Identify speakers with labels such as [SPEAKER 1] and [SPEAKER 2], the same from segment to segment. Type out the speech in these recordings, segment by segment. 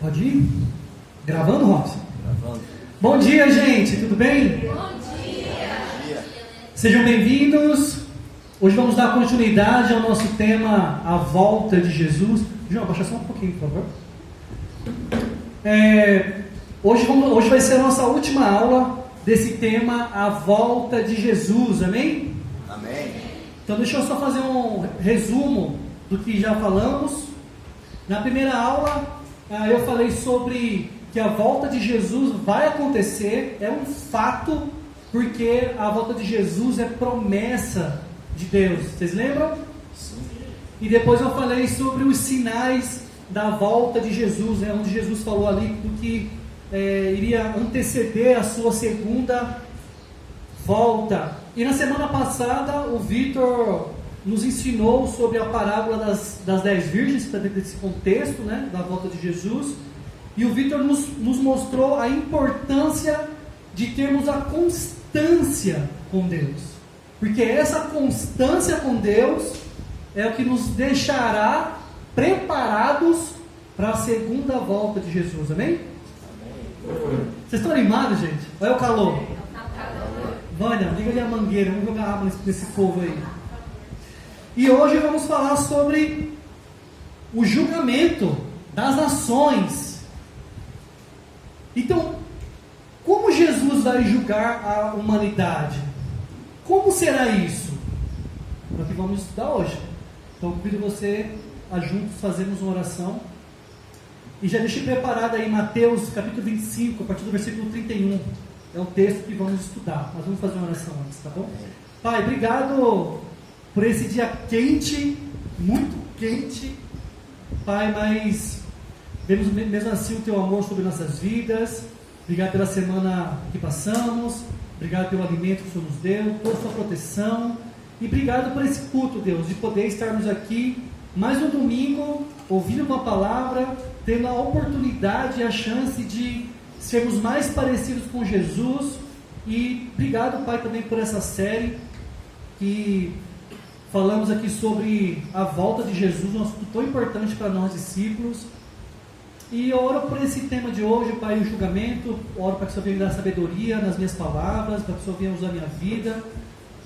[SPEAKER 1] Pode ir? Gravando, Robson?
[SPEAKER 2] Gravando.
[SPEAKER 1] Bom dia, gente, tudo bem?
[SPEAKER 3] Bom dia!
[SPEAKER 1] Sejam bem-vindos. Hoje vamos dar continuidade ao nosso tema, a volta de Jesus. João, abaixa só um pouquinho, por favor. Hoje vai ser a nossa última aula desse tema, a volta de Jesus, amém?
[SPEAKER 2] Amém.
[SPEAKER 1] Então deixa eu só fazer um resumo do que já falamos. Na primeira aula, eu falei sobre que a volta de Jesus vai acontecer, é um fato, porque a volta de Jesus é promessa de Deus. Vocês lembram?
[SPEAKER 2] Sim.
[SPEAKER 1] E depois eu falei sobre os sinais da volta de Jesus, onde Jesus falou ali do que iria anteceder a sua segunda volta. E na semana passada o Vitor nos ensinou sobre a parábola das 10 virgens, que está dentro desse contexto, da volta de Jesus. E o Vitor nos mostrou a importância de termos a constância com Deus. Porque essa constância com Deus é o que nos deixará preparados para a segunda volta de Jesus, amém? Vocês estão animados, gente? Olha o calor. Vânia, liga ali a mangueira, vamos jogar água nesse povo aí. E hoje vamos falar sobre o julgamento das nações. Então, como Jesus vai julgar a humanidade? Como será isso? É o que vamos estudar hoje. Então, convido você a juntos fazermos uma oração. E já deixei preparado aí Mateus capítulo 25, a partir do versículo 31. É o texto que vamos estudar. Mas vamos fazer uma oração antes, tá bom? Pai, obrigado por esse dia quente, muito quente. Pai, mas vemos mesmo assim o Teu amor sobre nossas vidas. Obrigado pela semana que passamos. Obrigado pelo alimento que o Senhor nos deu, toda a Sua proteção. E obrigado por esse culto, Deus, de poder estarmos aqui mais um domingo, ouvindo uma palavra, tendo a oportunidade e a chance de sermos mais parecidos com Jesus. E obrigado, Pai, também por essa série que falamos aqui sobre a volta de Jesus, um assunto tão importante para nós discípulos. E eu oro por esse tema de hoje, Pai, o julgamento. Oro para que o Senhor venha me dar sabedoria nas minhas palavras, para que o Senhor venha usar a minha vida.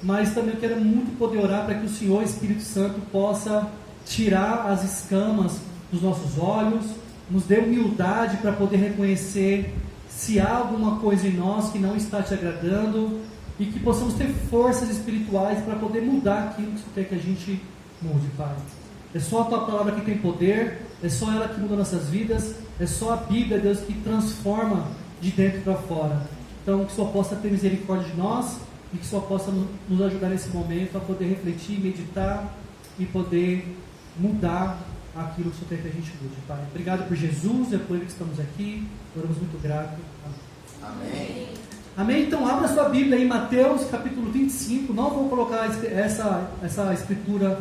[SPEAKER 1] Mas também eu quero muito poder orar para que o Senhor, Espírito Santo, possa tirar as escamas dos nossos olhos, nos dê humildade para poder reconhecer se há alguma coisa em nós que não está te agradando, e que possamos ter forças espirituais para poder mudar aquilo que você quer que a gente mude, Pai. É só a Tua palavra que tem poder, é só ela que muda nossas vidas, é só a Bíblia, Deus, que transforma de dentro para fora. Então, que o Senhor possa ter misericórdia de nós, e que o Senhor possa nos ajudar nesse momento a poder refletir, meditar e poder mudar aquilo que o Senhor quer que a gente mude, Pai. Obrigado por Jesus, é por Ele que estamos aqui, oramos muito grato.
[SPEAKER 2] Amém.
[SPEAKER 1] Amém? Então abra sua Bíblia em Mateus capítulo 25, não vou colocar essa escritura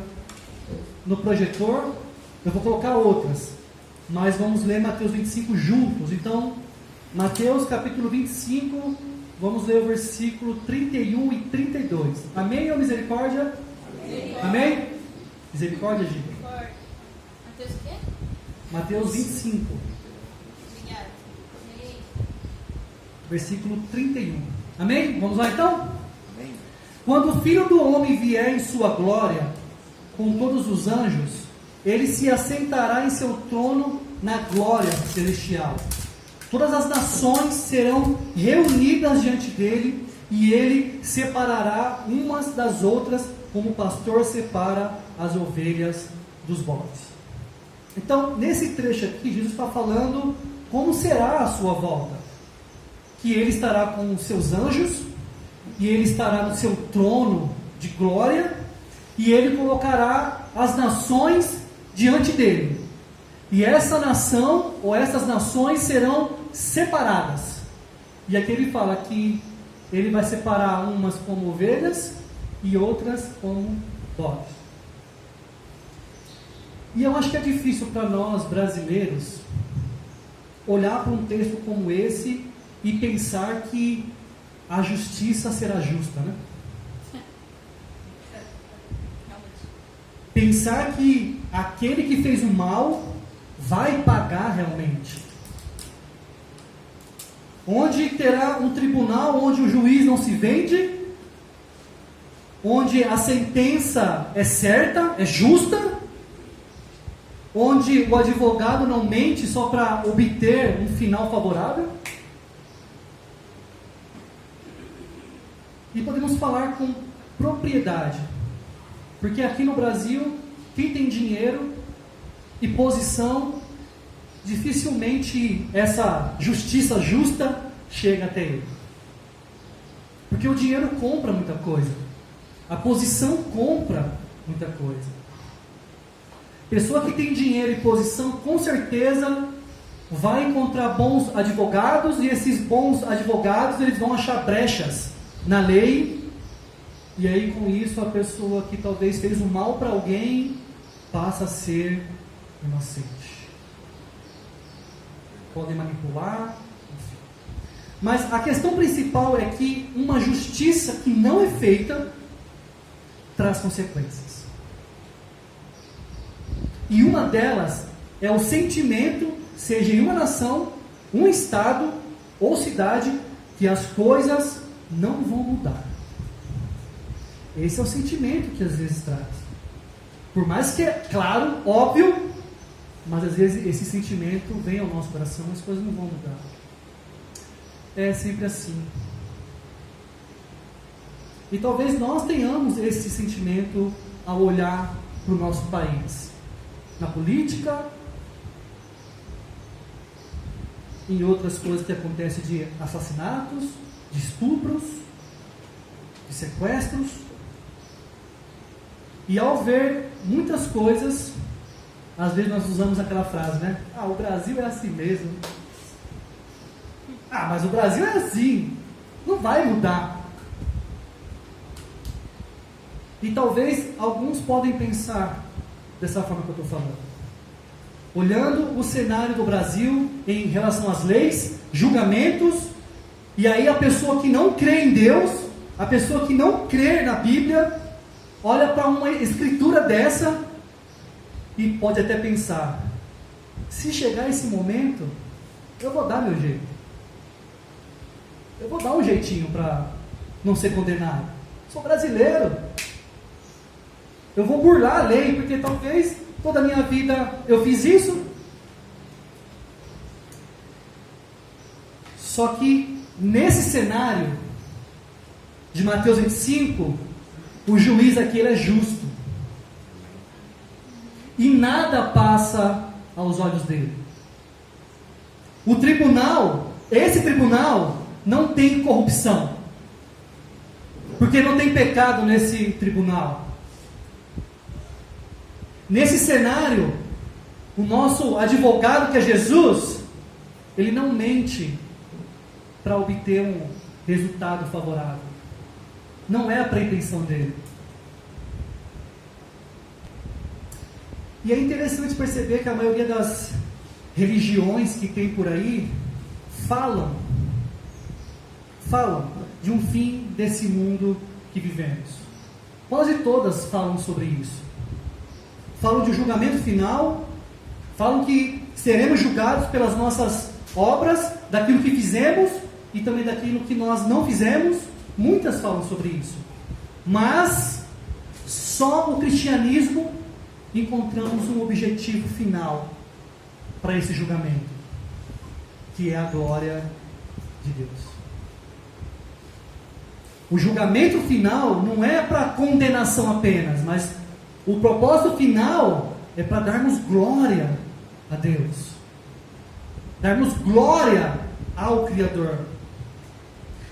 [SPEAKER 1] no projetor, eu vou colocar outras, mas vamos ler Mateus 25 juntos. Então, Mateus capítulo 25, vamos ler o versículo 31 e 32. Amém ou misericórdia? Amém? Misericórdia, Gil?
[SPEAKER 3] Mateus o quê?
[SPEAKER 1] Mateus 25,
[SPEAKER 3] Obrigada.
[SPEAKER 1] versículo 31. Amém? Vamos lá então?
[SPEAKER 2] Amém.
[SPEAKER 1] Quando o Filho do Homem vier em sua glória, com todos os anjos, ele se assentará em seu trono na glória celestial. Todas as nações serão reunidas diante dele, e ele separará umas das outras, como o pastor separa as ovelhas dos bodes. Então, nesse trecho aqui, Jesus está falando como será a sua volta. Que ele estará com os seus anjos, e ele estará no seu trono de glória, e ele colocará as nações diante dele. E essa nação, ou essas nações, serão separadas. E aqui ele fala que ele vai separar umas como ovelhas e outras como bodes. E eu acho que é difícil para nós brasileiros olhar para um texto como esse e pensar que a justiça será justa, né? Pensar que aquele que fez o mal vai pagar realmente. onde terá um tribunal onde o juiz não se vende, onde a sentença é certa, é justa, onde o advogado não mente só para obter um final favorável. E podemos falar com propriedade, porque aqui no Brasil, quem tem dinheiro e posição, dificilmente essa justiça justa chega até ele. Porque o dinheiro compra muita coisa, a posição compra muita coisa. Pessoa que tem dinheiro e posição, com certeza vai encontrar bons advogados, e esses bons advogados eles vão achar brechas na lei, e aí com isso a pessoa que talvez fez um mal para alguém passa a ser inocente. Podem manipular, enfim. Mas a questão principal é que uma justiça que não é feita traz consequências. E uma delas é o sentimento, seja em uma nação, um estado ou cidade, que as coisas não vão mudar. Esse é o sentimento que às vezes traz. Por mais que é claro, óbvio, mas às vezes esse sentimento vem ao nosso coração, as coisas não vão mudar. É sempre assim. E talvez nós tenhamos esse sentimento ao olhar para o nosso país. Na política, em outras coisas que acontecem de assassinatos, de estupros, de sequestros. E ao ver muitas coisas, às vezes nós usamos aquela frase, né? Ah, o Brasil é assim mesmo. Ah, mas o Brasil é assim. Não vai mudar. E talvez alguns podem pensar dessa forma que eu estou falando. Olhando o cenário do Brasil em relação às leis, julgamentos, e aí a pessoa que não crê em Deus, a pessoa que não crê na Bíblia, olha para uma escritura dessa e pode até pensar: se chegar esse momento, eu vou dar meu jeito. Eu vou dar um jeitinho para não ser condenado. Sou brasileiro. Eu vou burlar a lei, porque talvez toda a minha vida eu fiz isso. Só que nesse cenário de Mateus 25, o juiz aqui ele é justo. E nada passa aos olhos dele. O tribunal, esse tribunal, não tem corrupção. Porque não tem pecado nesse tribunal. Nesse cenário, o nosso advogado, que é Jesus, ele não mente para obter um resultado favorável. Não é a pretensão dele. E é interessante perceber que a maioria das religiões que tem por aí falam de um fim desse mundo que vivemos. Quase todas falam sobre isso. Falam de um julgamento final, falam que seremos julgados pelas nossas obras, daquilo que fizemos e também daquilo que nós não fizemos. Muitas falam sobre isso. Mas só o cristianismo encontramos um objetivo final para esse julgamento, que é a glória de Deus. O julgamento final não é para condenação apenas, mas o propósito final é para darmos glória a Deus. Darmos glória ao Criador.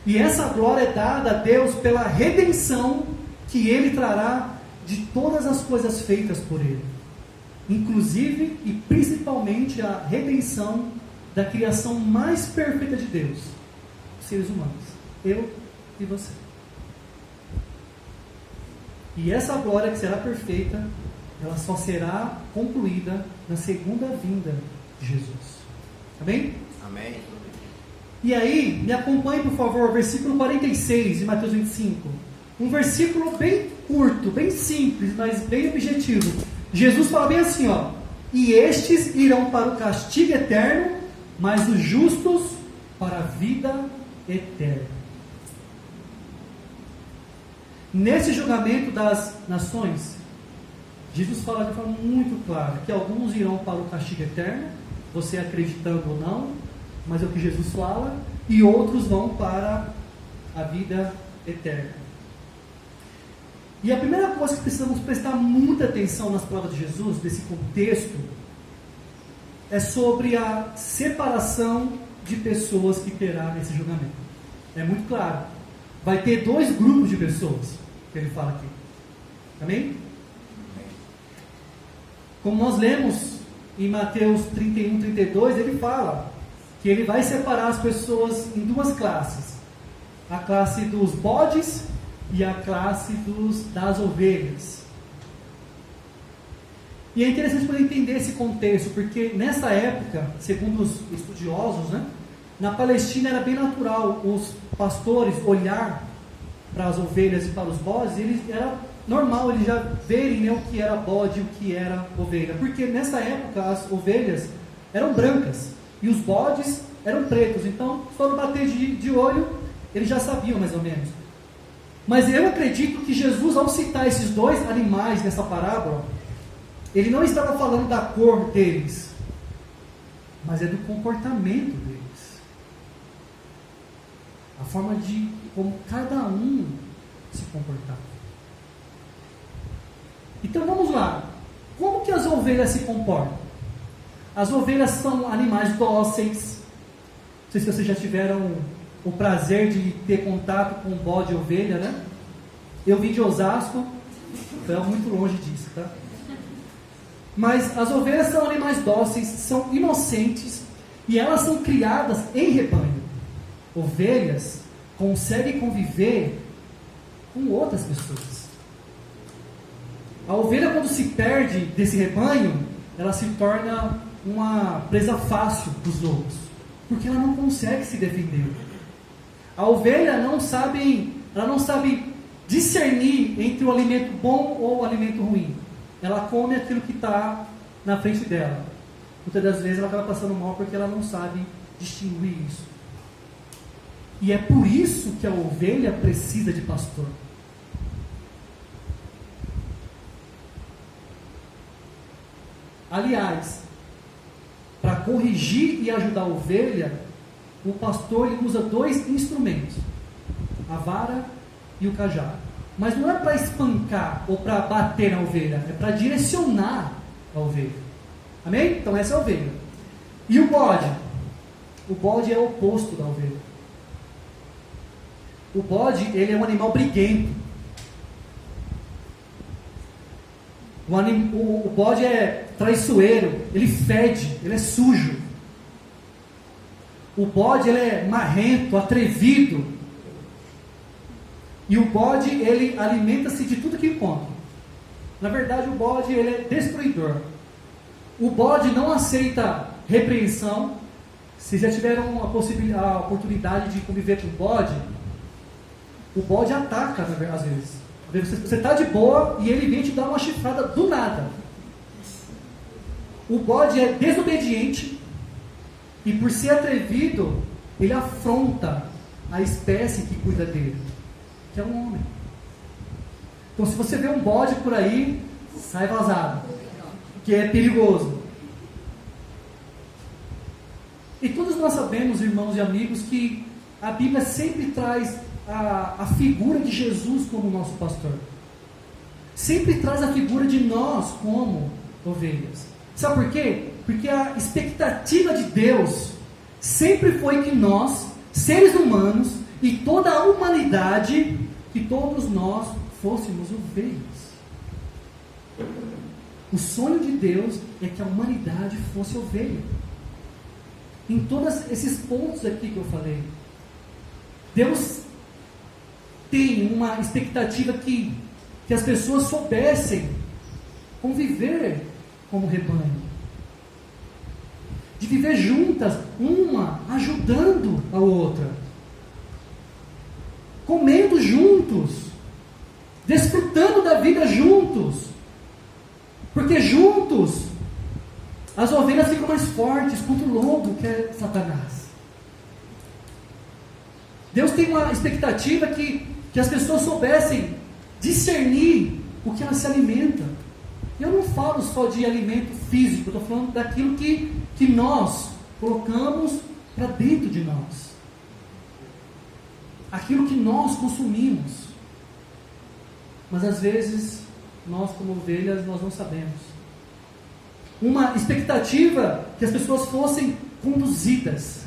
[SPEAKER 1] E essa glória é dada a Deus pela redenção que Ele trará de todas as coisas feitas por Ele. Inclusive e principalmente a redenção da criação mais perfeita de Deus. Os seres humanos. Eu e você. E essa glória que será perfeita, ela só será concluída na segunda vinda de Jesus. Amém?
[SPEAKER 2] Amém.
[SPEAKER 1] E aí, me acompanhe por favor, versículo 46 de Mateus 25. Um versículo bem curto, bem simples, mas bem objetivo. Jesus fala bem assim, ó: e estes irão para o castigo eterno, mas os justos para a vida eterna. Nesse julgamento das nações, Jesus fala de forma muito clara que alguns irão para o castigo eterno, você acreditando ou não, mas é o que Jesus fala, e outros vão para a vida eterna. E a primeira coisa que precisamos prestar muita atenção nas palavras de Jesus, desse contexto, é sobre a separação de pessoas que terá nesse julgamento. É muito claro. Vai ter dois grupos de pessoas, que ele fala aqui. Amém? Como nós lemos em Mateus 31, 32, ele fala que ele vai separar as pessoas em duas classes. A classe dos bodes e a classe das ovelhas. E é interessante poder entender esse contexto, porque nessa época, segundo os estudiosos, na Palestina era bem natural os pastores olhar para as ovelhas e para os bodes, era normal eles já verem o que era bode e o que era ovelha, porque nessa época as ovelhas eram brancas e os bodes eram pretos, então só no bater de olho eles já sabiam mais ou menos. Mas eu acredito que Jesus, ao citar esses dois animais nessa parábola, ele não estava falando da cor deles, mas é do comportamento deles. A forma de como cada um se comportava. Então vamos lá. Como que as ovelhas se comportam? As ovelhas são animais dóceis. Não sei se vocês já tiveram o prazer de ter contato com bode e ovelha, né? Eu vim de Osasco, foi muito longe disso, tá? Mas as ovelhas são animais dóceis, são inocentes e elas são criadas em rebanho. Ovelhas conseguem conviver com outras pessoas. A ovelha, quando se perde desse rebanho, ela se torna uma presa fácil dos lobos, porque ela não consegue se defender. A ovelha ela não sabe discernir entre o alimento bom ou o alimento ruim. Ela come aquilo que está na frente dela. Muitas das vezes ela acaba passando mal porque ela não sabe distinguir isso. E é por isso que a ovelha precisa de pastor. Aliás, para corrigir e ajudar a ovelha, o pastor ele usa dois instrumentos: a vara e o cajado. Mas não é para espancar ou para bater na ovelha, é para direcionar a ovelha. Amém? Então essa é a ovelha. E o bode? O bode é o oposto da ovelha. O bode, ele é um animal briguento. O bode é traiçoeiro, ele fede, ele é sujo. O bode, ele é marrento, atrevido. E o bode, ele alimenta-se de tudo que encontra. Na verdade, o bode, ele é destruidor. O bode não aceita repreensão. Se já tiveram a oportunidade de conviver com o bode ataca, às vezes. Você está de boa e ele vem te dar uma chifrada do nada. O bode é desobediente e, por ser atrevido, ele afronta a espécie que cuida dele, que é um homem. Então, se você vê um bode por aí, sai vazado, que é perigoso. E todos nós sabemos, irmãos e amigos, que a Bíblia sempre traz a figura de Jesus como nosso pastor. Sempre traz a figura de nós como ovelhas. Sabe por quê? Porque a expectativa de Deus sempre foi que nós, seres humanos, e toda a humanidade, que todos nós fôssemos ovelhas. O sonho de Deus é que a humanidade fosse ovelha. Em todos esses pontos aqui que eu falei, Deus tem uma expectativa que as pessoas soubessem conviver como rebanho, de viver juntas, uma ajudando a outra, comendo juntos, desfrutando da vida juntos, porque juntos as ovelhas ficam mais fortes contra o lobo, que é Satanás. Deus tem uma expectativa que as pessoas soubessem discernir o que elas se alimentam. Eu não falo só de alimento físico, eu estou falando daquilo que nós colocamos para dentro de nós. Aquilo que nós consumimos. Mas às vezes, nós como ovelhas, nós não sabemos. Uma expectativa que as pessoas fossem conduzidas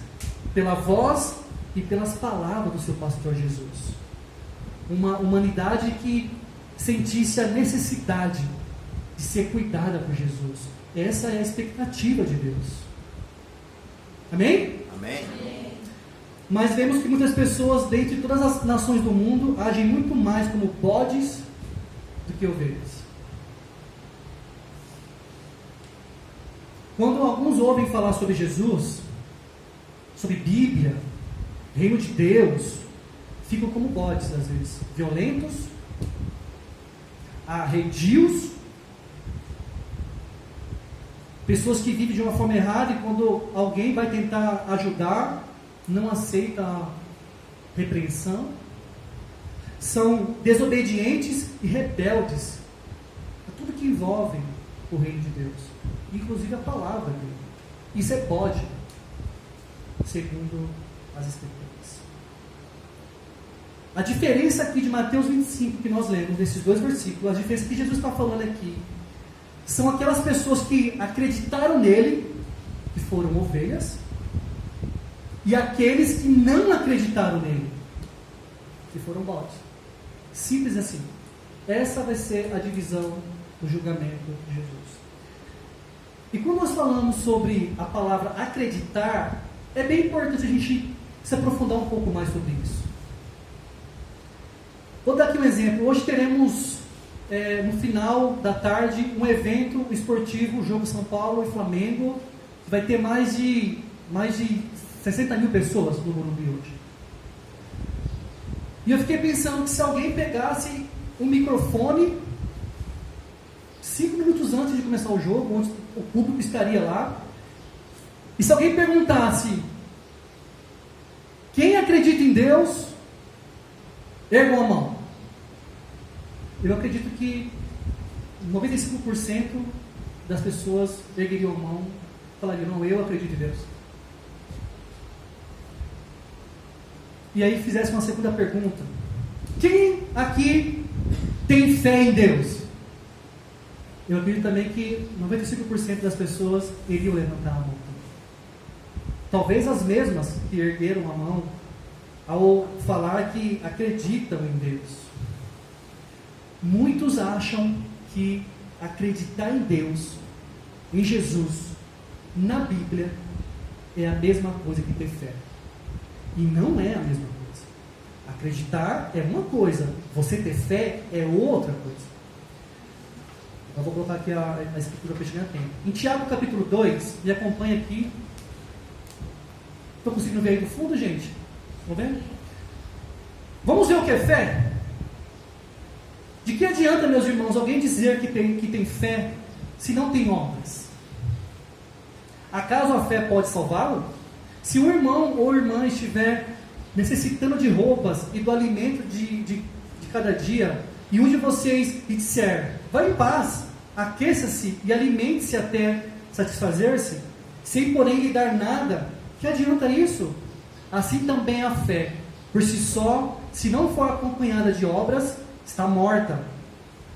[SPEAKER 1] pela voz e pelas palavras do seu pastor Jesus. Uma humanidade que sentisse a necessidade de ser cuidada por Jesus. Essa é a expectativa de Deus. Amém?
[SPEAKER 2] Amém.
[SPEAKER 1] Mas vemos que muitas pessoas, dentre todas as nações do mundo, agem muito mais como bodes do que ovelhas. Quando alguns ouvem falar sobre Jesus, sobre Bíblia, Reino de Deus, ficam como bodes às vezes, violentos, arredios, pessoas que vivem de uma forma errada e quando alguém vai tentar ajudar, não aceita a repreensão, são desobedientes e rebeldes a tudo que envolve o reino de Deus, inclusive a palavra dele. Isso é bode, segundo as escrituras. A diferença aqui de Mateus 25 que nós lemos, nesses dois versículos, a diferença que Jesus está falando aqui, são aquelas pessoas que acreditaram nele, que foram ovelhas, e aqueles que não acreditaram nele, que foram bodes. Simples assim. Essa vai ser a divisão do julgamento de Jesus. E quando nós falamos sobre a palavra acreditar, é bem importante a gente se aprofundar um pouco mais sobre isso. Vou dar aqui um exemplo. Hoje teremos, no final da tarde, um evento esportivo, o jogo São Paulo e Flamengo, que vai ter mais de 60 mil pessoas no Morumbi hoje. E eu fiquei pensando que se alguém pegasse um microfone 5 minutos antes de começar o jogo, onde o público estaria lá, e se alguém perguntasse: quem acredita em Deus, ergam a mão. Eu acredito que 95% das pessoas ergueriam a mão e falariam: não, eu acredito em Deus. E aí fizesse uma segunda pergunta: quem aqui tem fé em Deus? Eu acredito também que 95% das pessoas iriam levantar a mão. Talvez as mesmas que ergueram a mão ao falar que acreditam em Deus. Muitos acham que acreditar em Deus, em Jesus, na Bíblia, é a mesma coisa que ter fé. E não é a mesma coisa. Acreditar é uma coisa, você ter fé é outra coisa. Eu vou colocar aqui a escritura para chegar a tempo. Em Tiago capítulo 2, me acompanha aqui. Estou conseguindo ver aí do fundo, gente? Estão vendo? Vamos ver o que é fé? De que adianta, meus irmãos, alguém dizer que tem fé se não tem obras? Acaso a fé pode salvá-lo? Se um irmão ou irmã estiver necessitando de roupas e do alimento de cada dia, e um de vocês lhe disser: vá em paz, aqueça-se e alimente-se até satisfazer-se, sem porém lhe dar nada, que adianta isso? Assim também a fé, por si só, se não for acompanhada de obras, está morta.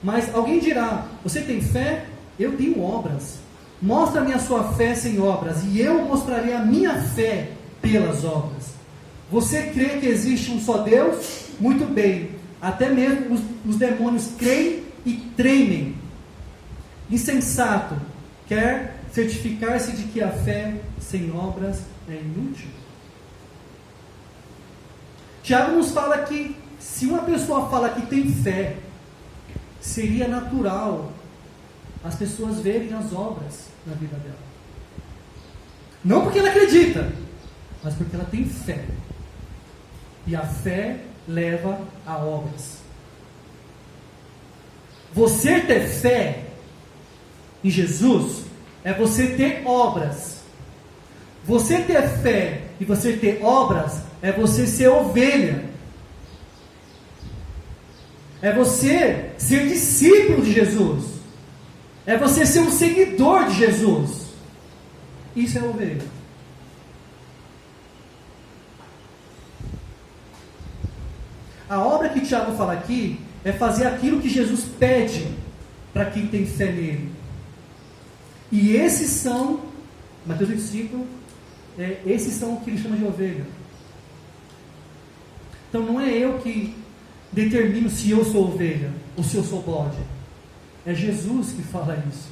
[SPEAKER 1] Mas alguém dirá: você tem fé? Eu tenho obras. Mostra-me a sua fé sem obras, e eu mostrarei a minha fé pelas obras. Você crê que existe um só Deus? Muito bem. Até mesmo os demônios creem e tremem. Insensato, quer certificar-se de que a fé sem obras é inútil? Tiago nos fala que se uma pessoa fala que tem fé, seria natural as pessoas verem as obras na vida dela. Não porque ela acredita, mas porque ela tem fé. E a fé leva a obras. Você ter fé em Jesus é você ter obras. Você ter fé e você ter obras é você ser ovelha. É você ser discípulo de Jesus. É você ser um seguidor de Jesus. Isso é ovelha. A obra que Tiago fala aqui é fazer aquilo que Jesus pede para quem tem fé nele. E esses são, Mateus 25, esses são o que ele chama de ovelha. Então não é eu que determino se eu sou ovelha ou se eu sou bode. É Jesus que fala isso.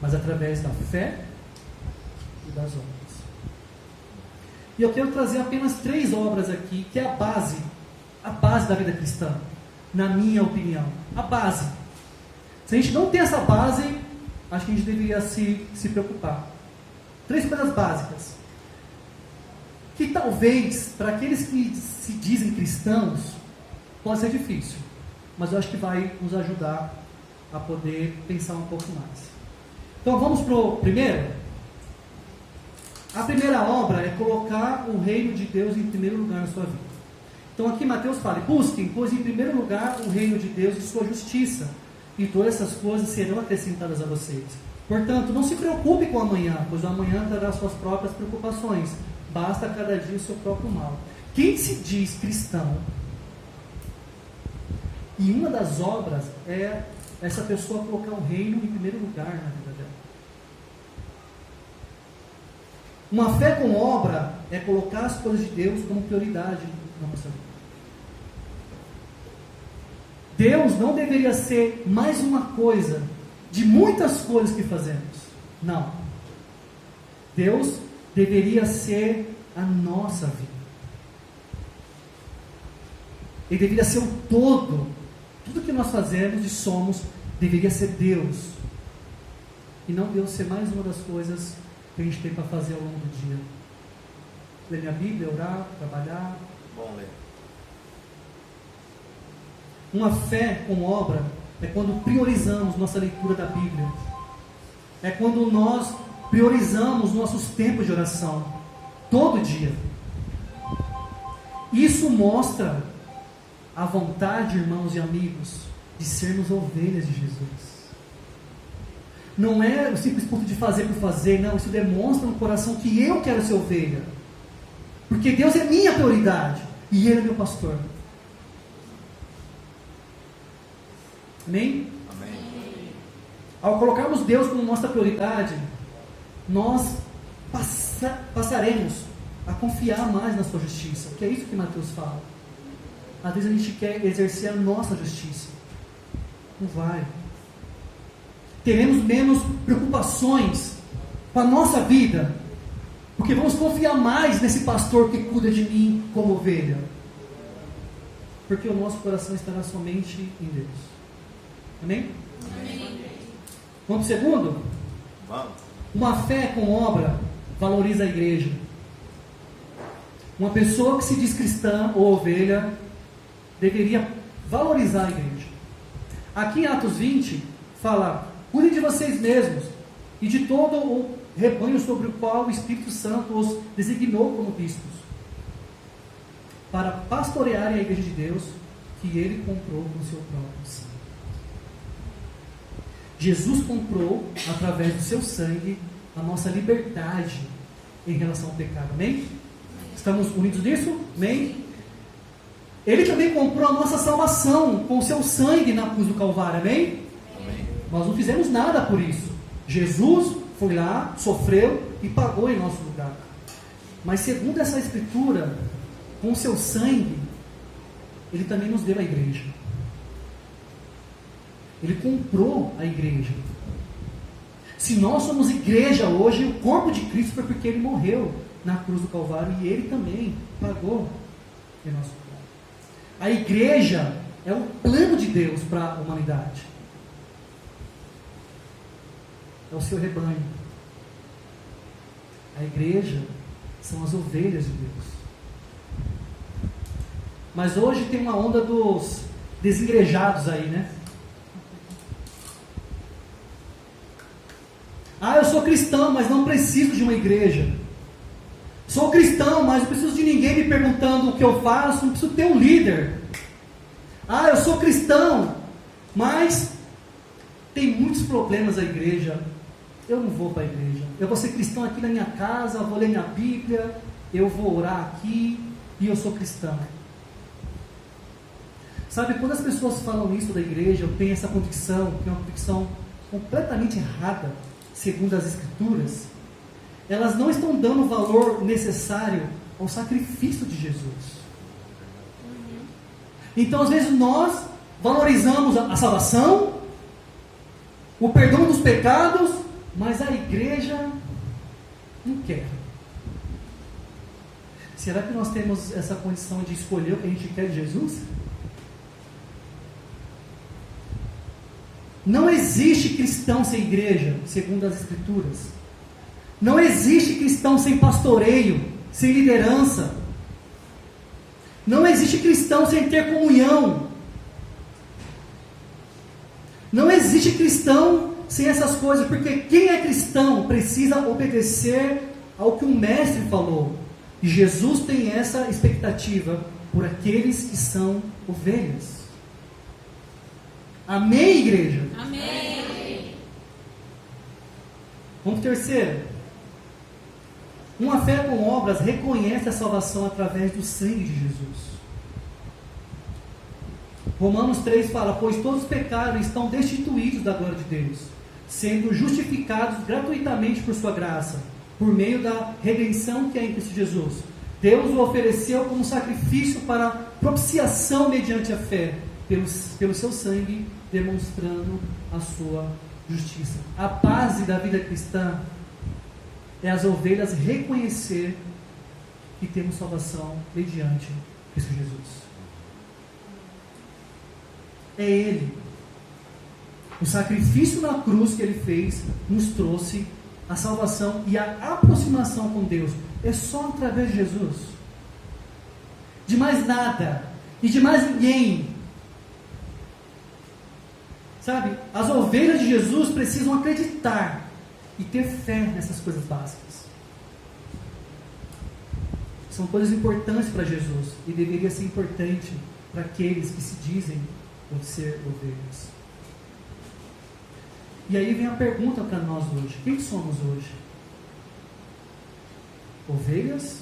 [SPEAKER 1] Mas através da fé e das obras. E eu quero trazer apenas 3 obras aqui, que é a base da vida cristã, na minha opinião. A base. Se a gente não tem essa base, acho que a gente deveria se preocupar. 3 coisas básicas. Que talvez, para aqueles que se dizem cristãos, pode ser difícil. Mas eu acho que vai nos ajudar a poder pensar um pouco mais. Então vamos para o primeiro. A primeira obra é colocar o reino de Deus em primeiro lugar na sua vida. Então aqui Mateus fala: busquem, pois, em primeiro lugar o reino de Deus e sua justiça, e todas essas coisas serão acrescentadas a vocês. Portanto, não se preocupe com o amanhã, pois o amanhã trará suas próprias preocupações. Basta cada dia o seu próprio mal. Quem se diz cristão, e uma das obras é essa pessoa colocar o reino em primeiro lugar na vida dela. Uma fé com obra é colocar as coisas de Deus como prioridade na nossa vida. Deus não deveria ser mais uma coisa de muitas coisas que fazemos. Não. Deus deveria ser a nossa vida. Ele deveria ser o todo. Tudo que nós fazemos e somos deveria ser Deus. E não Deus ser mais uma das coisas que a gente tem para fazer ao longo do dia. Ler minha Bíblia, orar, trabalhar.
[SPEAKER 2] Bom ler.
[SPEAKER 1] Uma fé com obra é quando priorizamos nossa leitura da Bíblia. É quando nós priorizamos nossos tempos de oração. Todo dia. Isso mostra a vontade, irmãos e amigos, de sermos ovelhas de Jesus. Não é o simples ponto de fazer por fazer, não. Isso demonstra no coração que eu quero ser ovelha. Porque Deus é minha prioridade e Ele é meu pastor. Amém?
[SPEAKER 2] Amém.
[SPEAKER 1] Ao colocarmos Deus como nossa prioridade, nós passaremos a confiar mais na sua justiça. Que é isso que Mateus fala. Às vezes a gente quer exercer a nossa justiça. Não vai. Teremos menos preocupações com a nossa vida, porque vamos confiar mais nesse pastor que cuida de mim como ovelha. Porque o nosso coração estará somente em Deus. Amém?
[SPEAKER 2] Amém.
[SPEAKER 1] Vamos para o segundo?
[SPEAKER 2] Vamos.
[SPEAKER 1] Uma fé com obra valoriza a igreja. Uma pessoa que se diz cristã ou ovelha deveria valorizar a igreja. Aqui em Atos 20 fala: cuidem de vocês mesmos e de todo o rebanho sobre o qual o Espírito Santo os designou como bispos, para pastorearem a igreja de Deus que Ele comprou com seu próprio sangue. Jesus comprou, através do seu sangue, a nossa liberdade em relação ao pecado. Amém? Estamos unidos nisso? Amém? Ele também comprou a nossa salvação com o seu sangue na cruz do Calvário. Amém?
[SPEAKER 2] Amém.
[SPEAKER 1] Nós não fizemos nada por isso. Jesus foi lá, sofreu e pagou em nosso lugar. Mas segundo essa escritura, com o seu sangue, Ele também nos deu a igreja. Ele comprou a igreja. Se nós somos igreja hoje, o corpo de Cristo foi porque Ele morreu na cruz do Calvário e Ele também pagou em nosso lugar. A igreja é o plano de Deus para a humanidade. É o seu rebanho. A igreja são as ovelhas de Deus. Mas hoje tem uma onda dos desigrejados aí, né? Ah, eu sou cristão, mas não preciso de uma igreja. Sou cristão, mas não preciso de ninguém me perguntando o que eu faço, não preciso ter um líder. Eu sou cristão, mas tem muitos problemas a igreja. Eu não vou para a igreja. Eu vou ser cristão aqui na minha casa, vou ler minha Bíblia, eu vou orar aqui e eu sou cristão. Sabe, quando as pessoas falam isso da igreja, eu tenho essa convicção, que é uma convicção completamente errada, segundo as Escrituras, elas não estão dando o valor necessário ao sacrifício de Jesus. Então, às vezes, nós valorizamos a salvação, o perdão dos pecados, mas a igreja não quer. Será que nós temos essa condição de escolher o que a gente quer de Jesus? Não existe cristão sem igreja, segundo as Escrituras. Não existe cristão sem pastoreio, sem liderança. Não existe cristão sem ter comunhão. Não existe cristão sem essas coisas, porque quem é cristão precisa obedecer ao que o mestre falou. E Jesus tem essa expectativa por aqueles que são ovelhas. Amém, igreja?
[SPEAKER 3] Amém.
[SPEAKER 1] Vamos pro terceiro. Uma fé com obras reconhece a salvação através do sangue de Jesus. Romanos 3 fala: pois todos pecaram e estão destituídos da glória de Deus, sendo justificados gratuitamente por sua graça, por meio da redenção que é em Cristo Jesus. Deus o ofereceu como sacrifício para propiciação mediante a fé, pelo seu sangue, demonstrando a sua justiça. A base da vida cristã é as ovelhas reconhecer que temos salvação mediante Cristo Jesus. É Ele. O sacrifício na cruz que Ele fez nos trouxe a salvação e a aproximação com Deus. É só através de Jesus. De mais nada e de mais ninguém. Sabe, as ovelhas de Jesus precisam acreditar e ter fé nessas coisas básicas. São coisas importantes para Jesus e deveria ser importante para aqueles que se dizem ser ovelhas. E aí vem a pergunta para nós hoje: quem somos hoje? Ovelhas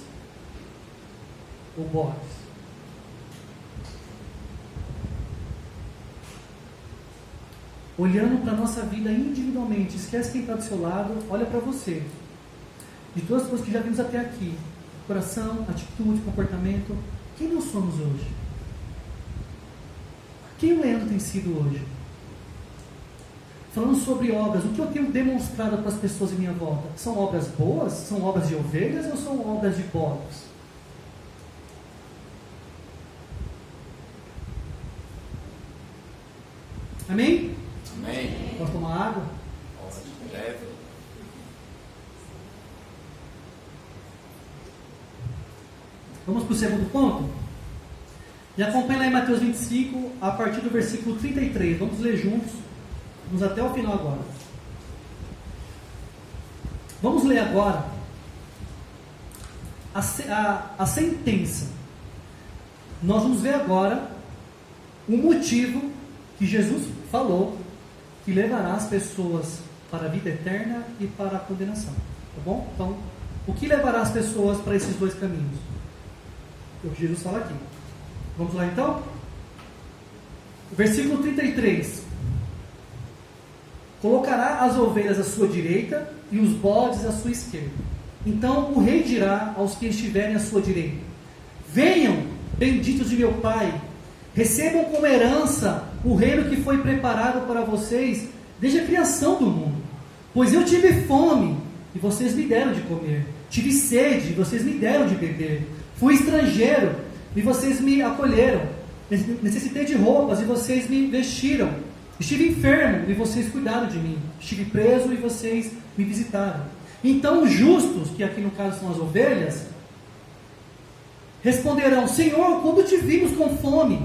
[SPEAKER 1] ou bodes? Olhando para a nossa vida individualmente, esquece quem está do seu lado, olha para você. De todas as coisas que já vimos até aqui, coração, atitude, comportamento, quem nós somos hoje? Quem o Leandro tem sido hoje? Falando sobre obras, o que eu tenho demonstrado para as pessoas em minha volta? São obras boas? São obras de ovelhas ou são obras de bodes? Amém?
[SPEAKER 2] Amém.
[SPEAKER 1] Posso tomar água?
[SPEAKER 2] Deve.
[SPEAKER 1] Vamos para o segundo ponto? E acompanha lá em Mateus 25, a partir do versículo 33. Vamos ler juntos. Vamos até o final agora. Vamos ler agora a sentença. Nós vamos ver agora o motivo que Jesus falou que levará as pessoas para a vida eterna e para a condenação. Tá bom? Então, o que levará as pessoas para esses dois caminhos? É o que Jesus fala aqui. Vamos lá então? Versículo 33. Colocará as ovelhas à sua direita e os bodes à sua esquerda. Então o rei dirá aos que estiverem à sua direita: venham, benditos de meu Pai, recebam como herança o reino que foi preparado para vocês desde a criação do mundo. Pois eu tive fome e vocês me deram de comer, tive sede e vocês me deram de beber, fui estrangeiro e vocês me acolheram, necessitei de roupas e vocês me vestiram, estive enfermo e vocês cuidaram de mim, estive preso e vocês me visitaram. Então os justos, que aqui no caso são as ovelhas, responderão: Senhor, quando te vimos com fome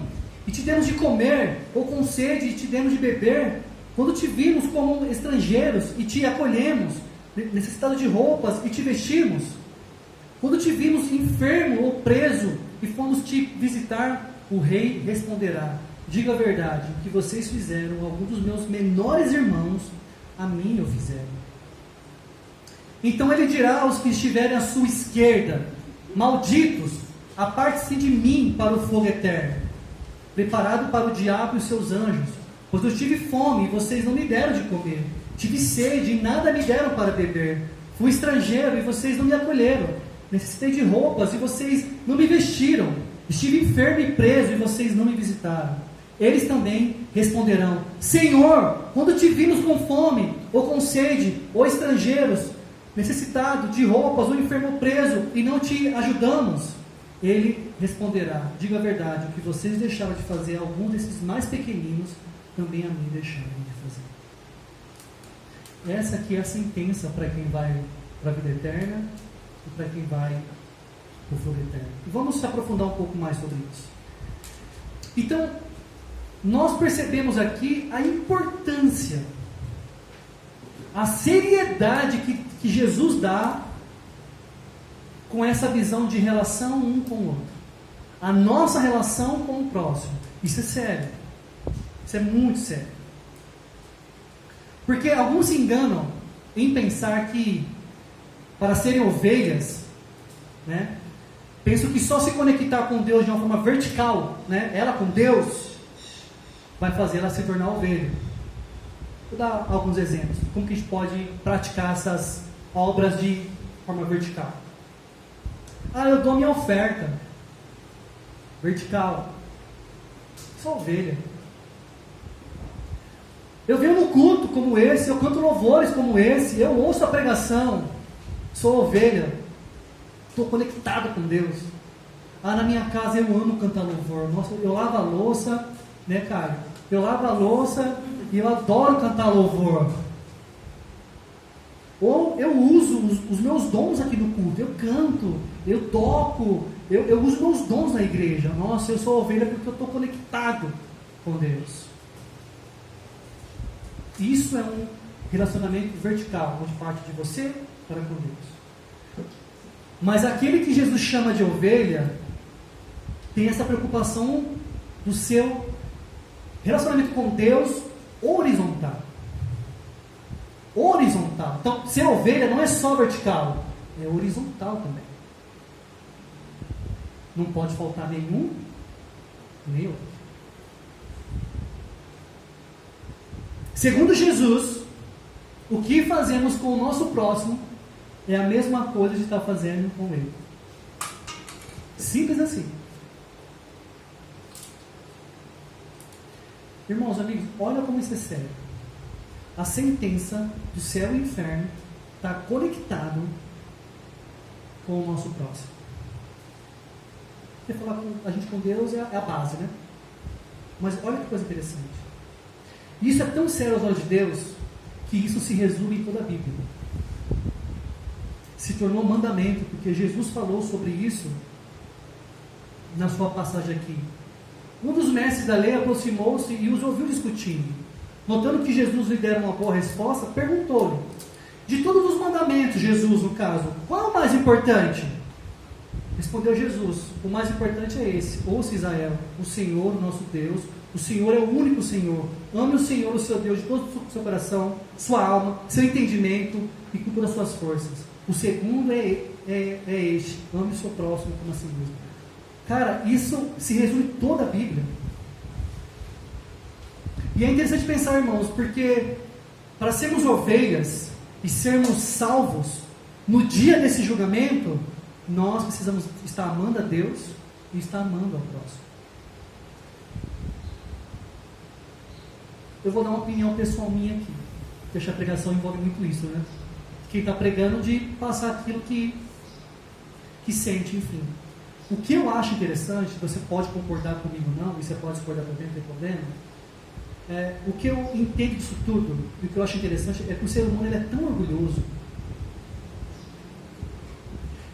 [SPEAKER 1] e te demos de comer, ou com sede e te demos de beber? Quando te vimos como estrangeiros e te acolhemos, necessitado de roupas e te vestimos? Quando te vimos enfermo ou preso e fomos te visitar, o rei responderá: diga a verdade, o que vocês fizeram, alguns dos meus menores irmãos, a mim o fizeram. Então ele dirá aos que estiverem à sua esquerda: malditos, aparte-se de mim para o fogo eterno, preparado para o diabo e os seus anjos. Pois eu tive fome e vocês não me deram de comer. Tive sede e nada me deram para beber. Fui estrangeiro e vocês não me acolheram. Necessitei de roupas e vocês não me vestiram. Estive enfermo e preso e vocês não me visitaram. Eles também responderão: Senhor, quando te vimos com fome, ou com sede, ou estrangeiros, necessitado de roupas, ou enfermo ou preso, e não te ajudamos? Ele responderá: diga a verdade, o que vocês deixaram de fazer a algum desses mais pequeninos, também a mim deixaram de fazer. Essa aqui é a sentença para quem vai para a vida eterna e para quem vai para o fogo eterno. E vamos se aprofundar um pouco mais sobre isso. Então, nós percebemos aqui a importância, a seriedade que Jesus dá com essa visão de relação um com o outro. A nossa relação com o próximo. Isso é sério. Isso é muito sério. Porque alguns se enganam em pensar que, para serem ovelhas, né, pensam que só se conectar com Deus de uma forma vertical, né, ela com Deus, vai fazer ela se tornar ovelha. Vou dar alguns exemplos. Como que a gente pode praticar essas obras de forma vertical? Eu dou minha oferta. Vertical. Sou ovelha. Eu venho no culto como esse, eu canto louvores como esse, eu ouço a pregação. Sou ovelha. Estou conectado com Deus. Na minha casa eu amo cantar louvor. Nossa, eu lavo a louça, né, Caio? Eu lavo a louça e eu adoro cantar louvor. Ou eu uso os meus dons aqui no culto. Eu canto, eu toco, eu uso meus dons na igreja. Nossa, eu sou ovelha porque eu estou conectado com Deus. Isso é um relacionamento vertical, onde parte de você para com Deus. Mas aquele que Jesus chama de ovelha tem essa preocupação do seu relacionamento com Deus horizontal. Horizontal. Então, ser ovelha não é só vertical, é horizontal também. Não pode faltar nenhum, nem outro. Segundo Jesus, o que fazemos com o nosso próximo é a mesma coisa de estar fazendo com ele. Simples assim. Irmãos, amigos, olha como isso é sério. A sentença do céu e inferno está conectado com o nosso próximo. Porque falar com a gente com Deus é a base, né? Mas olha que coisa interessante. Isso é tão sério aos olhos de Deus que isso se resume em toda a Bíblia. Se tornou mandamento, porque Jesus falou sobre isso na sua passagem aqui. Um dos mestres da lei aproximou-se e os ouviu discutindo. Notando que Jesus lhe dera uma boa resposta, perguntou-lhe: de todos os mandamentos, Jesus, no caso, qual é o mais importante? Respondeu Jesus: o mais importante é esse: ouça, Israel, o Senhor, o nosso Deus, o Senhor é o único Senhor. Ame o Senhor, o seu Deus, de todo o seu coração, sua alma, seu entendimento e com todas as suas forças. O segundo é este: ame o seu próximo como a si mesmo. Cara, isso se resume em toda a Bíblia. E é interessante pensar, irmãos, porque para sermos ovelhas e sermos salvos no dia desse julgamento, nós precisamos estar amando a Deus e estar amando ao próximo. Eu vou dar uma opinião pessoal minha aqui, porque a pregação envolve muito isso, né? Quem está pregando de passar aquilo que sente, enfim. O que eu acho interessante, você pode concordar comigo ou não, e você pode discordar também, não tem problema. O que eu entendo disso tudo, e o que eu acho interessante, é que o ser humano ele é tão orgulhoso,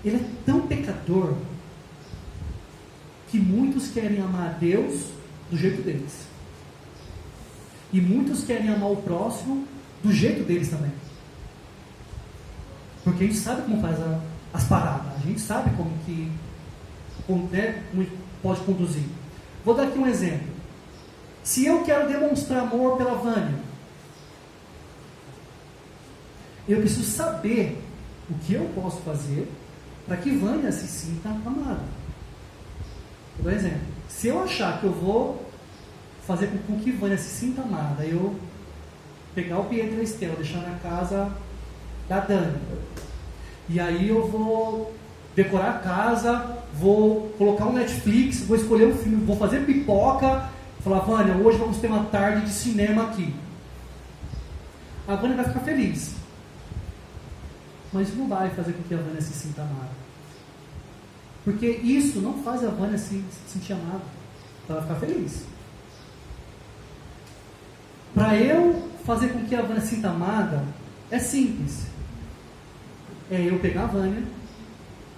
[SPEAKER 1] ele é tão pecador, que muitos querem amar a Deus do jeito deles. E muitos querem amar o próximo do jeito deles também. Porque a gente sabe como faz as paradas. A gente sabe como pode conduzir. Vou dar aqui um exemplo. Se eu quero demonstrar amor pela Vânia, eu preciso saber o que eu posso fazer para que Vânia se sinta amada. Vou dar um exemplo. Se eu achar que eu vou fazer com que Vânia se sinta amada, eu pegar o Pietro e a Estela, deixar na casa da Dani, e aí eu vou decorar a casa, vou colocar um Netflix, vou escolher um filme, vou fazer pipoca, falar, Vânia, hoje vamos ter uma tarde de cinema aqui. A Vânia vai ficar feliz, mas isso não vai fazer com que a Vânia se sinta amada, porque isso não faz a Vânia se sentir amada. Ela vai ficar feliz. Para eu fazer com que a Vânia se sinta amada, é simples. É eu pegar a Vânia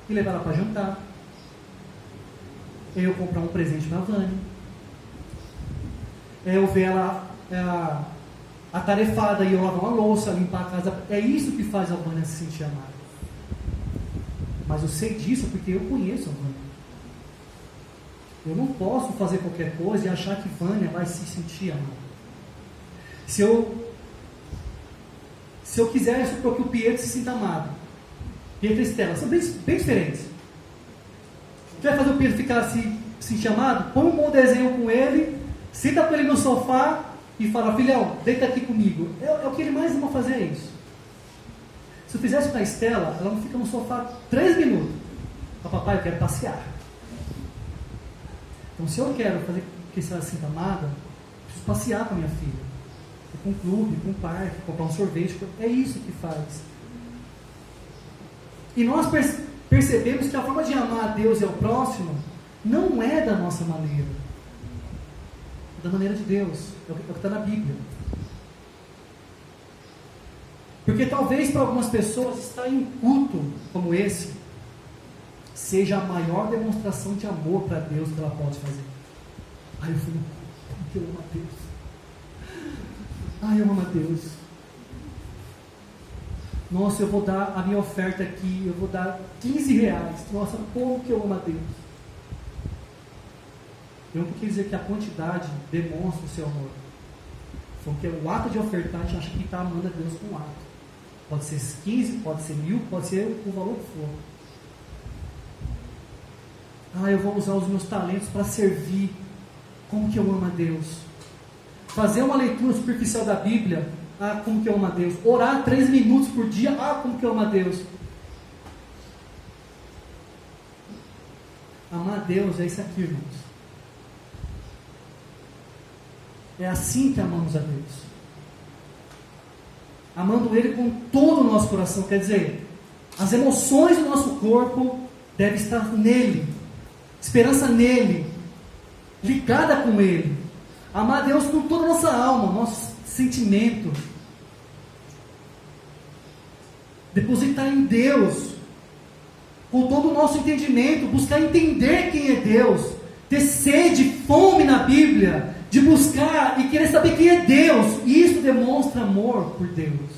[SPEAKER 1] e levar ela para jantar. É eu comprar um presente na Vânia. É eu ver ela atarefada e eu lavar uma louça, limpar a casa. É isso que faz a Vânia se sentir amada. Mas eu sei disso porque eu conheço a Vânia. Eu não posso fazer qualquer coisa e achar que Vânia vai se sentir amada. Se eu quiser, isso para que o Pietro se sinta amado. Pietro e Estela são bem diferentes. Quer fazer o Pietro ficar se sentir amado? Põe um bom desenho com ele, senta com ele no sofá e fala, filhão, deita aqui comigo. É o que ele mais ama fazer, é isso. Se eu fizesse com a Estela, ela não fica no sofá 3 minutos. Papai, eu quero passear. Então, se eu quero fazer com que ela se sinta amada, eu preciso passear com a minha filha. Com um clube, com um parque, comprar um sorvete. É isso que faz. E nós percebemos que a forma de amar a Deus e ao próximo não é da nossa maneira. É da maneira de Deus. É o que está na Bíblia. Porque talvez para algumas pessoas estar em um culto como esse seja a maior demonstração de amor para Deus que ela pode fazer. Ai, eu fui no culto porque eu amo a Deus. Ai, eu amo a Deus. Nossa, eu vou dar a minha oferta aqui, eu vou dar R$15. Nossa, como que eu amo a Deus. Eu não quis dizer que a quantidade demonstra o seu amor. Porque o ato de ofertar, a gente acha que está amando a Deus com o ato. Pode ser 15, pode ser 1000, pode ser o valor que for. Ah, eu vou usar os meus talentos para servir. Como que eu amo a Deus. Fazer uma leitura superficial da Bíblia, ah, como que eu amo a Deus. Orar 3 minutos por dia, ah, como que eu amo a Deus. Amar a Deus é isso aqui, irmãos. É assim que amamos a Deus. Amando Ele com todo o nosso coração. Quer dizer, as emoções do nosso corpo devem estar nele. Esperança nele. Ligada com Ele. Amar a Deus com toda a nossa alma, nosso sentimento. Depositar em Deus, com todo o nosso entendimento, buscar entender quem é Deus, ter sede, fome na Bíblia, de buscar e querer saber quem é Deus. E isso demonstra amor por Deus.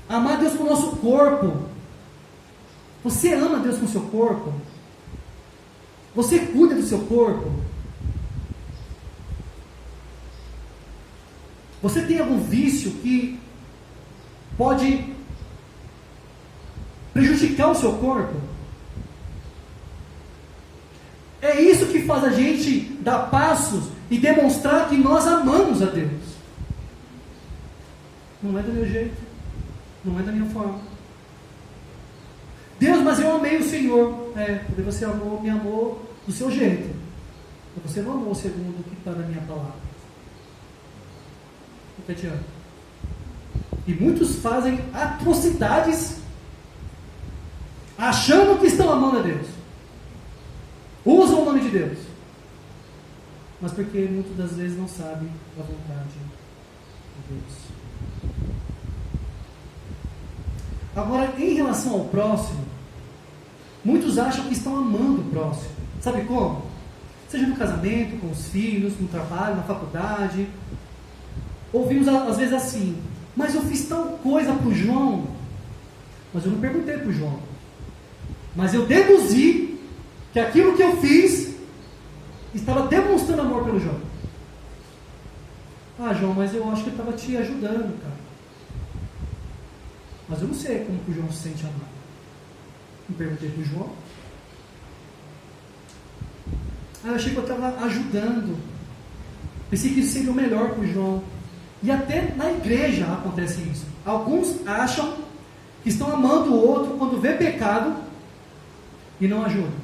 [SPEAKER 1] Amar a Deus com o nosso corpo. Você ama Deus com o seu corpo? Você cuida do seu corpo? Você tem algum vício que pode prejudicar o seu corpo? É isso que faz a gente dar passos e demonstrar que nós amamos a Deus. Não é do meu jeito, não é da minha forma. Deus, mas eu amei o Senhor. Porque você me amou do seu jeito. Você não amou segundo o que está na minha palavra. E muitos fazem atrocidades achando que estão amando a Deus. Usam o nome de Deus, mas porque muitas das vezes não sabem da vontade de Deus. Agora, em relação ao próximo, muitos acham que estão amando o próximo. Sabe como? Seja no casamento, com os filhos, no trabalho, na faculdade. Ouvimos às vezes assim: mas eu fiz tal coisa para o João, Mas eu não perguntei para o João. Mas eu deduzi que aquilo que eu fiz estava demonstrando amor pelo João. Ah, João, mas eu acho que eu estava te ajudando, cara. Mas eu não sei como que o João se sente amado. Não perguntei para o João. Ah, eu achei que eu estava ajudando. Pensei que isso seria o melhor para o João. E até na igreja acontece isso. Alguns acham que estão amando o outro quando vê pecado e não ajudam.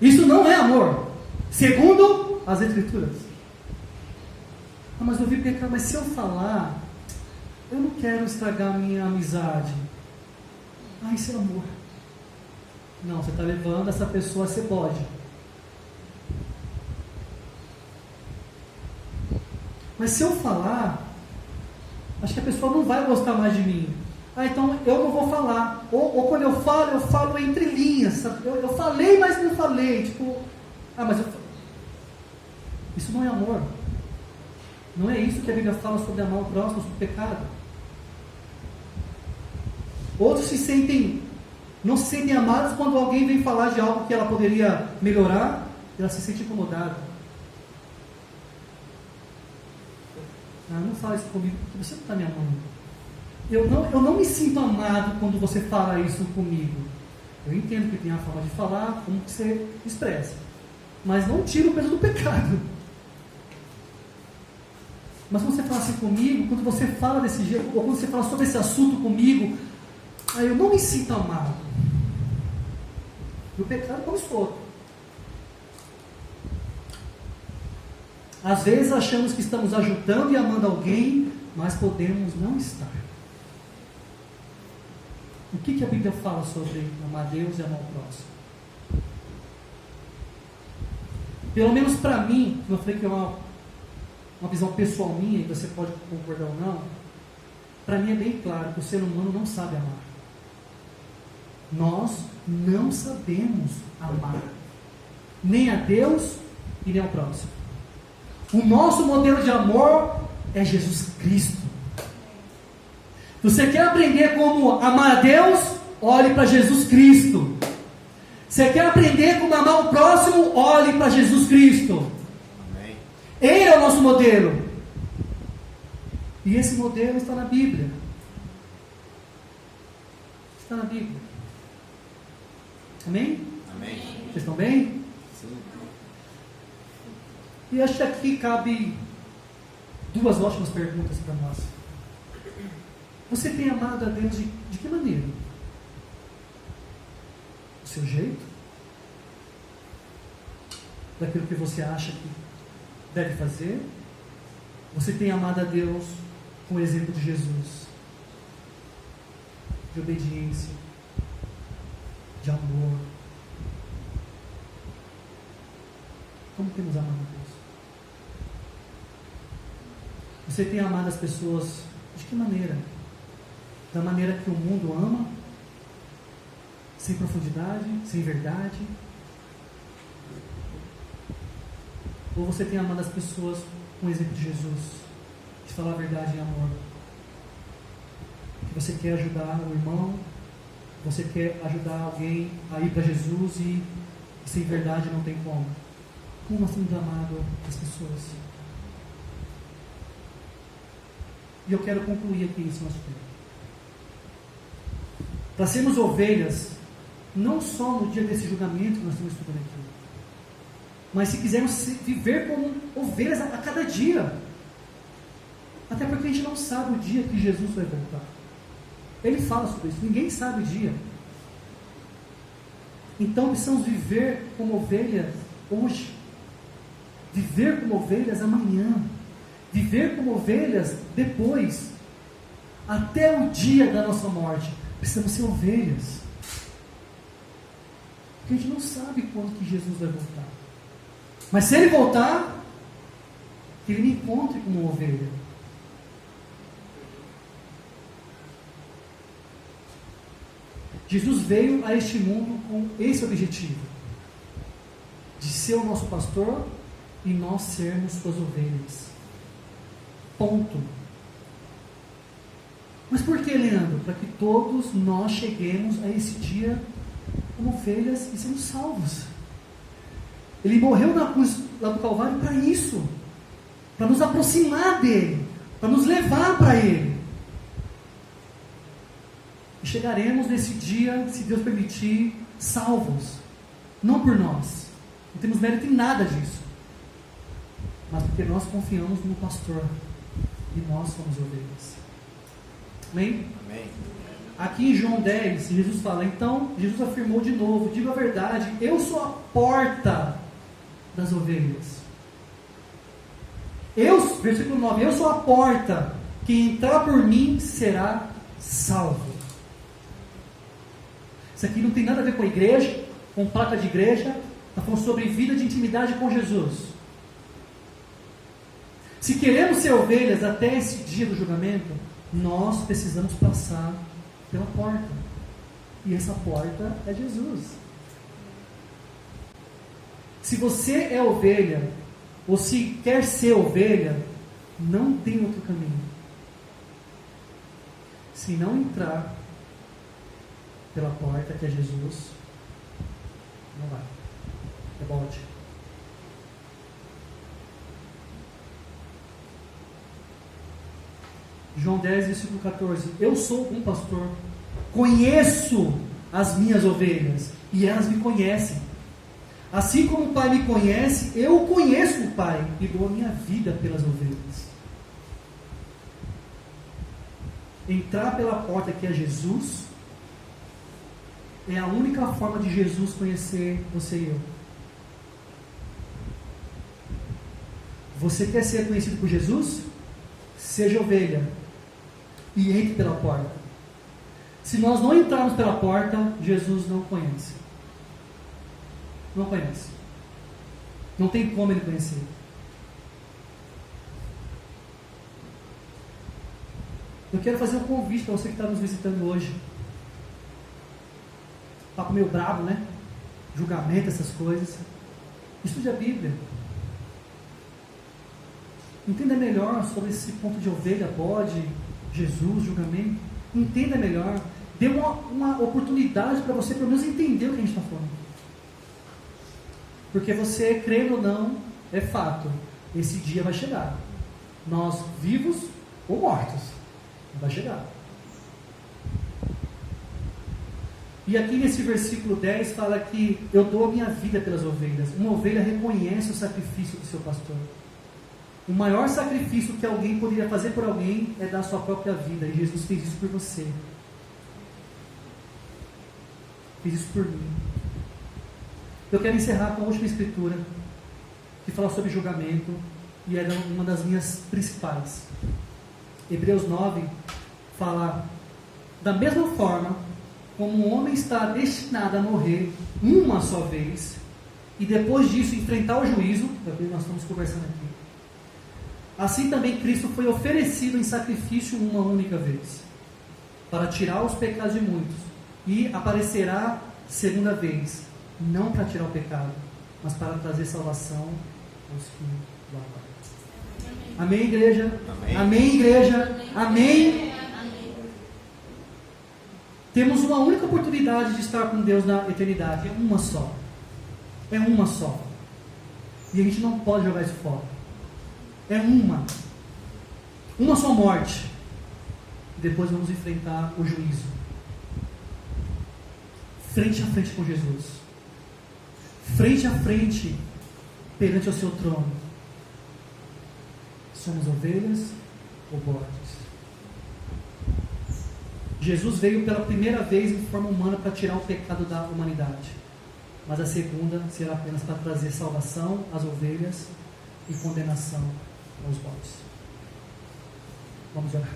[SPEAKER 1] Isso não é amor, segundo as Escrituras. Ah, mas eu vi pecado, mas se eu falar, eu não quero estragar a minha amizade. Ah, isso é amor. Não, você está levando essa pessoa a ser bode. Mas se eu falar, acho que a pessoa não vai gostar mais de mim. Ah, então eu não vou falar. Ou quando eu falo entre linhas. Sabe? Eu falei, mas não falei. Tipo, isso não é amor. Não é isso que a Bíblia fala sobre amar o próximo, sobre o pecado. Outros não se sentem amados quando alguém vem falar de algo que ela poderia melhorar, e ela se sente incomodada. Ah, não fala isso comigo, porque você não está me amando. Eu não me sinto amado quando você fala isso comigo. Eu entendo que tem a forma de falar, como que você expressa. Mas não tira o peso do pecado. Mas quando você fala assim comigo, quando você fala desse jeito, ou quando você fala sobre esse assunto comigo, eu não me sinto amado. E o pecado come solto. Às vezes achamos que estamos ajudando e amando alguém, mas podemos não estar. O que a Bíblia fala sobre amar Deus e amar o próximo? Pelo menos para mim, eu falei que é uma visão pessoal minha, e você pode concordar ou não, para mim é bem claro que o ser humano não sabe amar. Nós não sabemos amar, nem a Deus e nem ao próximo. O nosso modelo de amor é Jesus Cristo. Você quer aprender como amar a Deus? Olhe para Jesus Cristo. Você quer aprender como amar o próximo? Olhe para Jesus Cristo.
[SPEAKER 2] Amém.
[SPEAKER 1] Ele é o nosso modelo. E esse modelo está na Bíblia. Está na Bíblia. Amém?
[SPEAKER 2] Amém.
[SPEAKER 1] Vocês estão bem?
[SPEAKER 2] Sim.
[SPEAKER 1] E acho que aqui cabe duas ótimas perguntas para nós. Você tem amado a Deus de que maneira? Do seu jeito? Daquilo que você acha que deve fazer? Você tem amado a Deus com o exemplo de Jesus? De obediência, de amor. Como temos amado a Deus? Você tem amado as pessoas de que maneira? Da maneira que o mundo ama? Sem profundidade, sem verdade? Ou você tem amado as pessoas com o exemplo de Jesus? De falar a verdade em amor? Que você quer ajudar o irmão, você quer ajudar alguém a ir para Jesus e sem verdade não tem como. Como nós temos amado as pessoas? E eu quero concluir aqui esse nosso tempo. Para sermos ovelhas, não só no dia desse julgamento que nós estamos estudando aqui, mas se quisermos viver como ovelhas a cada dia. Até porque a gente não sabe o dia que Jesus vai voltar. Ele fala sobre isso, ninguém sabe o dia. Então precisamos viver como ovelhas hoje, viver como ovelhas amanhã, viver como ovelhas depois, até o dia da nossa morte. Precisamos ser ovelhas, porque a gente não sabe quando que Jesus vai voltar. Mas se Ele voltar, que Ele me encontre como uma ovelha. Jesus veio a este mundo com esse objetivo, de ser o nosso pastor e nós sermos suas ovelhas. Ponto. Mas por que, Leandro? Para que todos nós cheguemos a esse dia como ovelhas e sermos salvos. Ele morreu na cruz lá do Calvário para isso, para nos aproximar dele, para nos levar para ele. E chegaremos nesse dia, se Deus permitir, salvos, não por nós, não temos mérito em nada disso, mas porque nós confiamos no pastor e nós somos ovelhas. Amém?
[SPEAKER 2] Amém.
[SPEAKER 1] Aqui em João 10, Jesus fala, então Jesus afirmou de novo, digo a verdade, eu sou a porta das ovelhas. Versículo 9, eu sou a porta, quem entrar por mim será salvo. Isso aqui não tem nada a ver com a igreja, com placa de igreja, está falando sobre vida de intimidade com Jesus. Se queremos ser ovelhas até esse dia do julgamento, nós precisamos passar pela porta. E essa porta é Jesus. Se você é ovelha, ou se quer ser ovelha, não tem outro caminho. Se não entrar pela porta que é Jesus, não vai. É bode. João 10, versículo 14. Eu sou um pastor, conheço as minhas ovelhas, e elas me conhecem. Assim como o Pai me conhece, eu conheço o Pai, e dou a minha vida pelas ovelhas. Entrar pela porta que é Jesus, é a única forma de Jesus conhecer você e eu. Você quer ser conhecido por Jesus? Seja ovelha e entre pela porta. Se nós não entrarmos pela porta, Jesus não conhece. Não conhece. Não tem como ele conhecer. Eu quero fazer um convite para você que está nos visitando hoje. Papo meio brabo, né? Julgamento, essas coisas. Estude a Bíblia. Entenda melhor sobre esse ponto de ovelha, bode, Jesus, julgamento. Entenda melhor. Dê uma oportunidade para você, pelo menos, entender o que a gente está falando. Porque você, crendo ou não, é fato. Esse dia vai chegar. Nós, vivos ou mortos, vai chegar. E aqui nesse versículo 10 fala que eu dou a minha vida pelas ovelhas. Uma ovelha reconhece o sacrifício do seu pastor. O maior sacrifício que alguém poderia fazer por alguém é dar a sua própria vida. E Jesus fez isso por você. Fez isso por mim. Eu quero encerrar com a última escritura, que fala sobre julgamento, e é uma das minhas principais. Hebreus 9 fala, da mesma forma como um homem está destinado a morrer uma só vez, e depois disso enfrentar o juízo, é o que nós estamos conversando aqui, assim também Cristo foi oferecido em sacrifício uma única vez, para tirar os pecados de muitos, e aparecerá segunda vez, não para tirar o pecado, mas para trazer salvação aos que o aguardam. Amém, igreja?
[SPEAKER 2] Amém.
[SPEAKER 1] Amém, igreja? Amém? Temos uma única oportunidade de estar com Deus na eternidade. É uma só. É uma só. E a gente não pode jogar isso fora. É uma. Uma só morte. E depois vamos enfrentar o juízo. Frente a frente com Jesus. Frente a frente perante o seu trono. Somos ovelhas ou bodes? Jesus veio pela primeira vez em forma humana para tirar o pecado da humanidade. Mas a segunda será apenas para trazer salvação às ovelhas e condenação aos bodes. Vamos orar.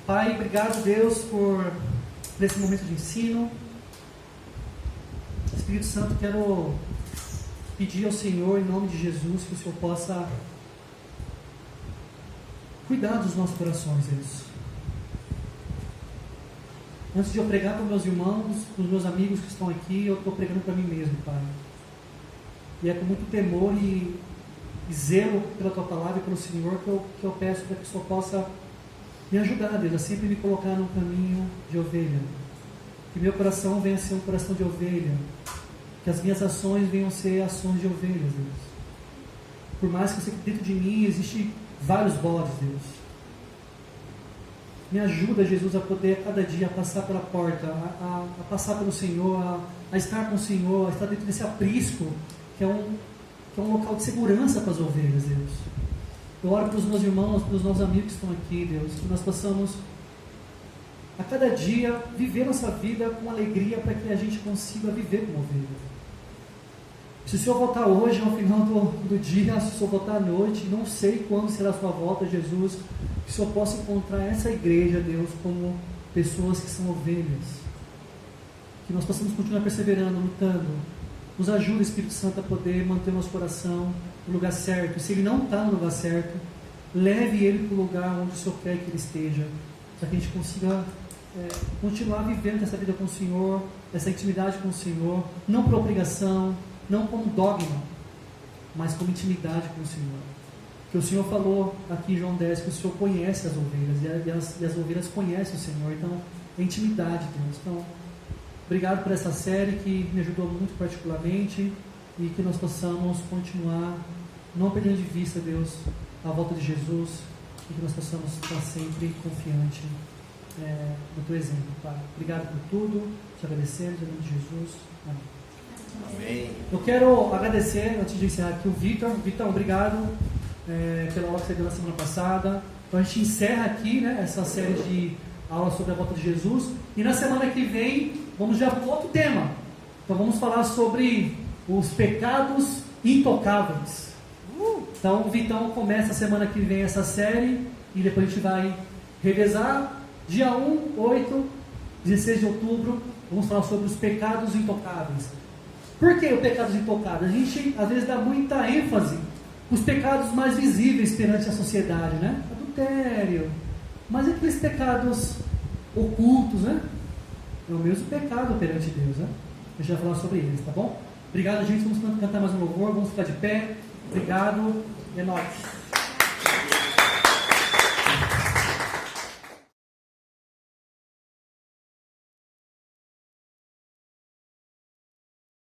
[SPEAKER 1] Pai, obrigado, Deus, por esse momento de ensino. Espírito Santo, quero pedir ao Senhor, em nome de Jesus, que o Senhor possa cuidar dos nossos corações, Deus. Antes de eu pregar para os meus irmãos, para os meus amigos que estão aqui, eu estou pregando para mim mesmo, Pai. E é com muito temor e zelo pela Tua Palavra e pelo Senhor que eu peço para que o Senhor possa Me ajudar, Deus, a sempre me colocar no caminho de ovelha. Que meu coração venha a ser um coração de ovelha. Que as minhas ações venham a ser ações de ovelhas, Deus. Por mais que eu sei que dentro de mim existem vários bodes, Deus. Me ajuda, Jesus, a poder a cada dia passar pela porta, a passar pelo Senhor, a estar com o Senhor, a estar dentro desse aprisco, que é um local de segurança para as ovelhas, Deus. Eu oro pelos meus irmãos, pelos nossos amigos que estão aqui, Deus, que nós possamos a cada dia viver nossa vida com alegria para que a gente consiga viver como ovelha. Se o Senhor voltar hoje, ao final do dia, se o Senhor voltar à noite, não sei quando será a sua volta, Jesus, que o Senhor possa encontrar essa igreja, Deus, como pessoas que são ovelhas. Que nós possamos continuar perseverando, lutando. Nos ajuda, Espírito Santo, a poder manter o nosso coração no lugar certo. E se ele não está no lugar certo, leve ele para o lugar onde o Senhor quer que ele esteja, para que a gente consiga continuar vivendo essa vida com o Senhor, essa intimidade com o Senhor, não por obrigação, não como dogma, mas como intimidade com o Senhor. Que o Senhor falou aqui em João 10, que o Senhor conhece as ovelhas, e as ovelhas conhecem o Senhor. Então, é intimidade, Deus. Então, obrigado por essa série que me ajudou muito particularmente, e que nós possamos continuar não perdendo de vista, Deus, a volta de Jesus, e que nós possamos estar sempre confiante no Teu exemplo, Pai. Obrigado por tudo, te agradecemos em nome de Jesus. Amém.
[SPEAKER 2] Amém.
[SPEAKER 1] Eu quero agradecer, antes de encerrar aqui, o Vitor. Vitor, obrigado pela aula que você deu na semana passada. Então a gente encerra aqui, né, essa série de aulas sobre a volta de Jesus. E na semana que vem, vamos já para outro tema. Então vamos falar sobre os pecados intocáveis. Então o Vitão começa a semana que vem essa série. E depois a gente vai revezar. Dia 1, 8, 16 de outubro, vamos falar sobre os pecados intocáveis. Por que os pecados intocáveis? A gente às vezes dá muita ênfase nos pecados mais visíveis perante a sociedade, né? Adultério. Mas aqueles pecados ocultos, né? É o mesmo pecado perante Deus, né? A gente vai falar sobre eles, tá bom? Obrigado, gente. Vamos cantar mais um louvor, vamos ficar de pé. Obrigado. É nóis.